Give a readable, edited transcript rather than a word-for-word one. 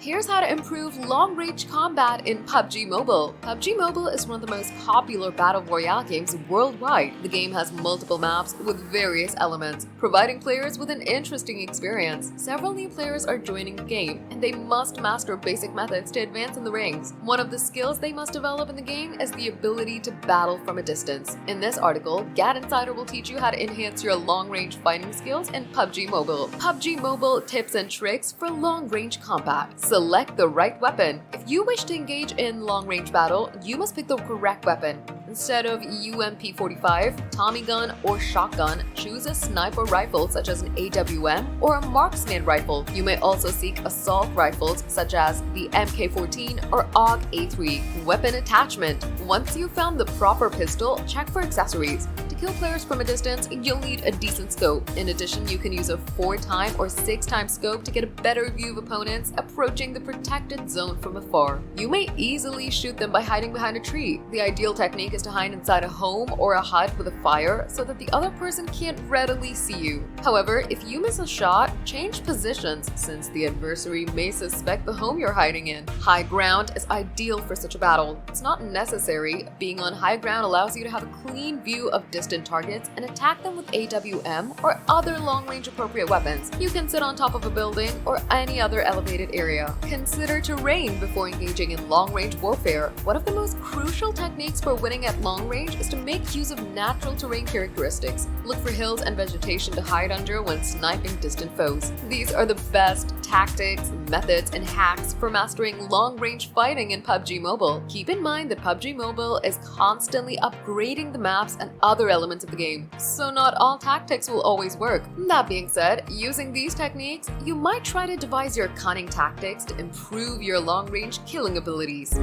Here's how to improve long-range combat in PUBG Mobile. PUBG Mobile is one of the most popular battle royale games worldwide. The game has multiple maps with various elements, providing players with an interesting experience. Several new players are joining the game, and they must master basic methods to advance in the ranks. One of the skills they must develop in the game is the ability to battle from a distance. In this article, Gadinsider will teach you how to enhance your long-range fighting skills in PUBG Mobile. PUBG Mobile tips and tricks for long-range combat. Select the right weapon. If you wish to engage in long-range battle, you must pick the correct weapon. Instead of UMP-45, Tommy gun, or shotgun, choose a sniper rifle such as an AWM or a marksman rifle. You may also seek assault rifles such as the MK14 or AUG-A3. Weapon attachment. Once you've found the proper pistol, check for accessories. To kill players from a distance, you'll need a decent scope. In addition, you can use a 4x or 6x scope to get a better view of opponents approaching the protected zone from afar. You may easily shoot them by hiding behind a tree. The ideal technique is to hide inside a home or a hut with a fire so that the other person can't readily see you. However, if you miss a shot, change positions since the adversary may suspect the home you're hiding in. High ground is ideal for such a battle. It's not necessary. Being on high ground allows you to have a clean view of distant targets and attack them with AWM or other long-range appropriate weapons. You can sit on top of a building or any other elevated area. Consider terrain before engaging in long-range warfare. One of the most crucial techniques for winning at long range is to make use of natural terrain characteristics. Look for hills and vegetation to hide under when sniping distant foes. These are the best tactics, methods, and hacks for mastering long-range fighting in PUBG Mobile. Keep in mind that PUBG Mobile is constantly upgrading the maps and other elements of the game, so not all tactics will always work. That being said, using these techniques, you might try to devise your cunning tactics to improve your long-range killing abilities.